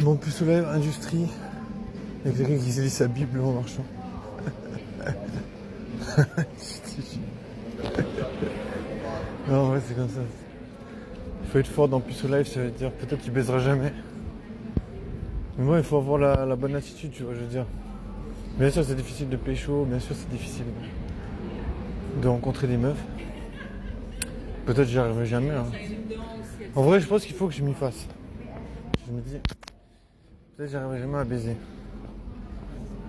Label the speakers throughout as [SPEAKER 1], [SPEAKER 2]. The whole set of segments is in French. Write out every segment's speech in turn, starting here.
[SPEAKER 1] Mon puce lèvres, industrie. Il y a quelqu'un qui se lit sa Bible en marchant. Non, ouais, c'est comme ça. Il faut être fort dans puce live, ça veut dire peut-être qu'il baisera jamais. Mais moi, il faut avoir la bonne attitude, tu vois, je veux dire. Bien sûr, c'est difficile de pécho, bien sûr, c'est difficile de rencontrer des meufs. Peut-être que j'y arriverai jamais. Hein. En vrai, je pense qu'il faut que je m'y fasse. Je me dis, peut-être que j'y arriverai jamais à baiser.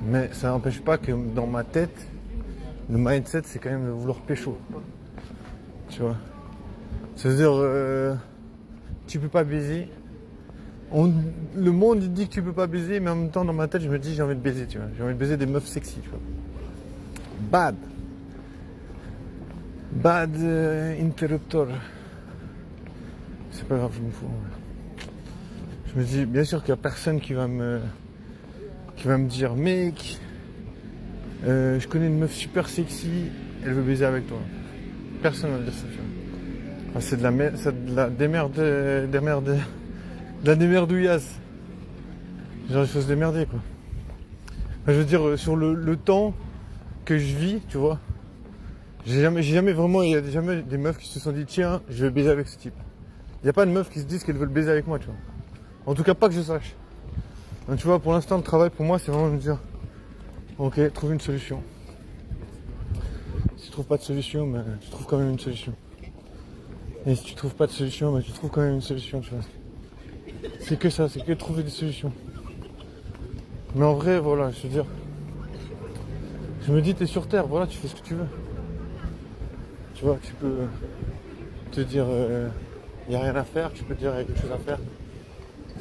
[SPEAKER 1] Mais ça n'empêche pas que dans ma tête, le mindset, c'est quand même de vouloir pécho. Tu vois. Ça veut dire, tu peux pas baiser. Le monde il dit que tu peux pas baiser, mais en même temps dans ma tête je me dis j'ai envie de baiser, tu vois. J'ai envie de baiser des meufs sexy, tu vois. Bad interruptor. C'est pas grave, je me fous. Ouais. Je me dis bien sûr qu'il y a personne qui va me dire mec, je connais une meuf super sexy, elle veut baiser avec toi. Personne va me dire ça, tu vois. Enfin, c'est de la démerdouillasse. Genre il faut se démerder quoi. Enfin, je veux dire sur le temps que je vis, tu vois. Il y a jamais des meufs qui se sont dit tiens, je vais baiser avec ce type. Il n'y a pas de meufs qui se disent qu'elles veulent baiser avec moi, tu vois. En tout cas pas que je sache. Donc tu vois, pour l'instant le travail pour moi c'est vraiment de me dire ok, trouve une solution. Si tu trouves pas de solution, ben, tu trouves quand même une solution. Et si tu trouves pas de solution, ben, tu trouves quand même une solution, tu vois. C'est que ça, c'est que trouver des solutions. Mais en vrai, voilà, je veux dire, je me dis, t'es sur Terre, voilà, tu fais ce que tu veux. Tu vois, tu peux te dire, y a rien à faire, tu peux te dire, y a quelque chose à faire.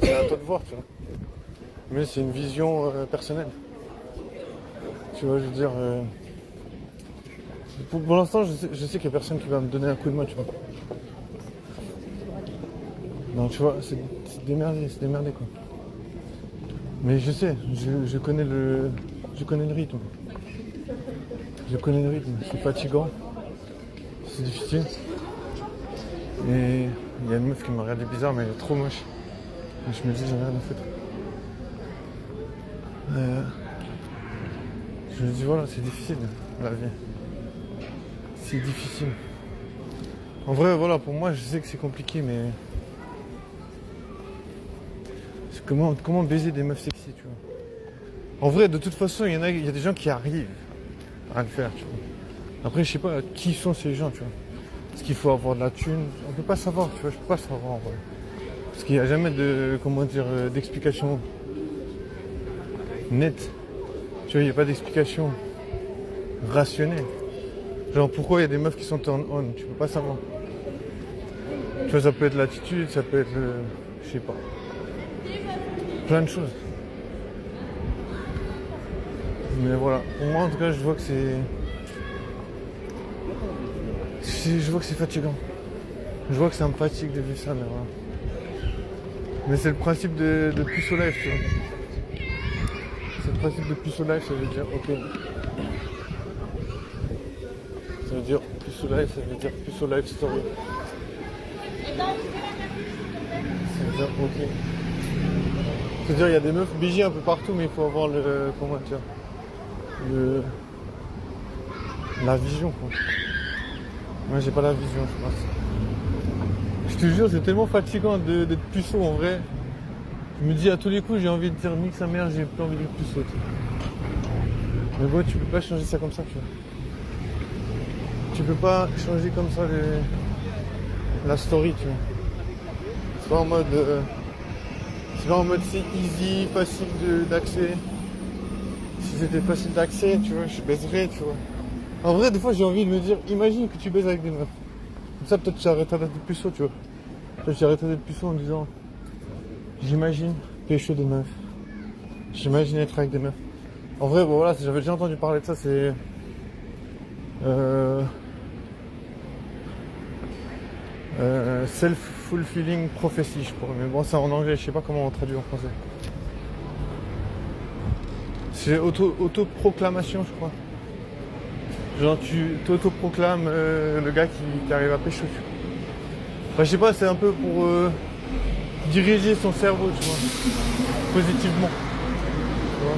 [SPEAKER 1] C'est à toi de voir, tu vois. Mais c'est une vision personnelle. Tu vois, je veux dire, pour l'instant, je sais qu'il n'y a personne qui va me donner un coup de main, tu vois. Non, tu vois, c'est démerdé, quoi. Mais je sais, je connais le rythme. Je connais le rythme, c'est fatigant, c'est difficile. Et il y a une meuf qui m'a regardé bizarre, mais elle est trop moche. Et je me dis, j'en ai rien à foutre. Je me dis, voilà, c'est difficile, la vie. C'est difficile. En vrai, voilà, pour moi, je sais que c'est compliqué, mais... Comment baiser des meufs sexy, tu vois. En vrai, de toute façon, il y a des gens qui arrivent à le faire, tu vois. Après, je sais pas qui sont ces gens, tu vois. Parce qu'il faut avoir de la thune. On peut pas savoir, tu vois, je peux pas savoir en vrai. Parce qu'il n'y a jamais d'explication nette. Tu vois, il n'y a pas d'explication rationnelle. Genre, pourquoi il y a des meufs qui sont on, tu peux pas savoir. Tu vois, ça peut être l'attitude, ça peut être je sais pas. Plein de choses. Mais voilà, pour moi en tout cas je vois que c'est fatigant. Je vois que ça me fatigue de vivre ça, mais voilà. Mais c'est le principe de puce au live, tu vois. C'est le principe de puce au live, ça veut dire ok. Ça veut dire puce au live, ça veut dire puce au live story. Ça veut dire ok. C'est-à-dire il y a des meufs BG un peu partout, mais il faut avoir la vision quoi. Moi j'ai pas la vision je pense. Je te jure c'est tellement fatigant d'être puceau en vrai. Je me dis à tous les coups j'ai envie de dire nique sa mère, j'ai plus envie d'être puceau. Mais bon tu peux pas changer ça comme ça tu vois. Tu peux pas changer comme ça la story tu vois. C'est pas en mode c'est easy, facile d'accès. Si c'était facile d'accès, tu vois, je baiserais, tu vois. En vrai, des fois, j'ai envie de me dire, imagine que tu baises avec des meufs. Comme ça, peut-être tu arrêteras d'être puceau, tu vois. Peut-être tu arrêteras d'être puceau en disant, j'imagine pécho des meufs. J'imagine être avec des meufs. En vrai, bon voilà, j'avais déjà entendu parler de ça, c'est... self-fulfilling prophecy, je crois. Mais bon, c'est en anglais, je sais pas comment on traduit en français. C'est autoproclamation, je crois. Genre, tu t'autoproclames le gars qui arrive à pécho. Enfin, je sais pas, c'est un peu pour diriger son cerveau, tu vois, positivement. Tu vois.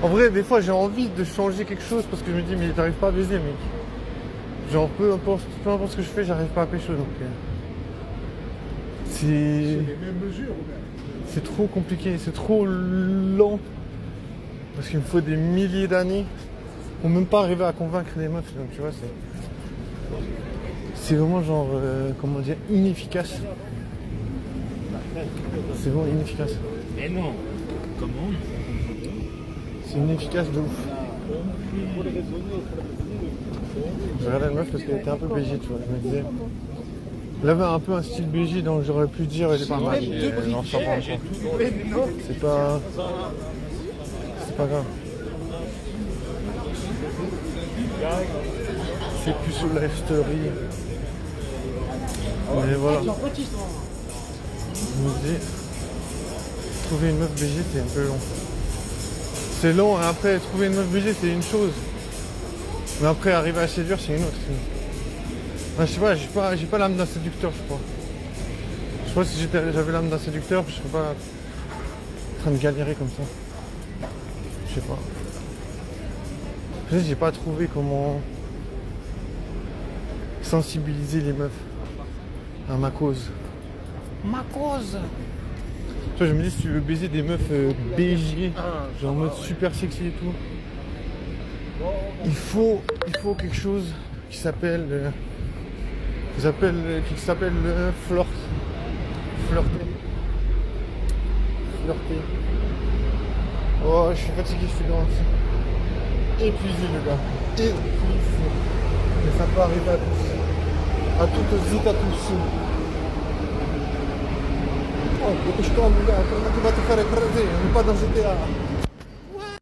[SPEAKER 1] En vrai, des fois, j'ai envie de changer quelque chose parce que je me dis, mais t'arrives pas à baiser, mec. Genre, peu importe ce que je fais, j'arrive pas à pécho, donc...
[SPEAKER 2] C'est les mêmes mesures,
[SPEAKER 1] c'est trop compliqué, c'est trop lent. Parce qu'il me faut des milliers d'années pour même pas arriver à convaincre les meufs. Donc, tu vois, c'est vraiment genre, comment dire, inefficace. C'est vraiment inefficace.
[SPEAKER 3] Mais non. Comment?
[SPEAKER 1] C'est inefficace de ouf. J'ai regardé la meuf parce qu'elle était un peu BG, tu vois. Je me disais. Elle avait un peu un style BG, donc j'aurais pu dire elle est pas mal. Non, ça prend. C'est pas. C'est pas grave. C'est plus sur la story. Mais voilà. Je me dis. Trouver une meuf BG, c'est un peu long. C'est long, et après trouver une meuf BG, c'est une chose. Mais après arriver à séduire, c'est une autre. Enfin, je sais pas, j'ai pas l'âme d'un séducteur, je crois. Je crois que si j'avais l'âme d'un séducteur, je serais pas en train de galérer comme ça. Je sais pas. J'ai pas trouvé comment sensibiliser les meufs à ma cause. Ma cause. Tu vois, je me dis, si tu veux baiser des meufs BG, genre en mode super sexy et tout, il faut quelque chose qui s'appelle flirt. Flirter. Oh, je suis fatigué, je suis épuisé, le gars. Épuisé. Mais ça peut arriver à tous. À toutes et à tous. Oh, je tombe, gars, comment tu vas te faire écraser? On n'est pas dans GTA.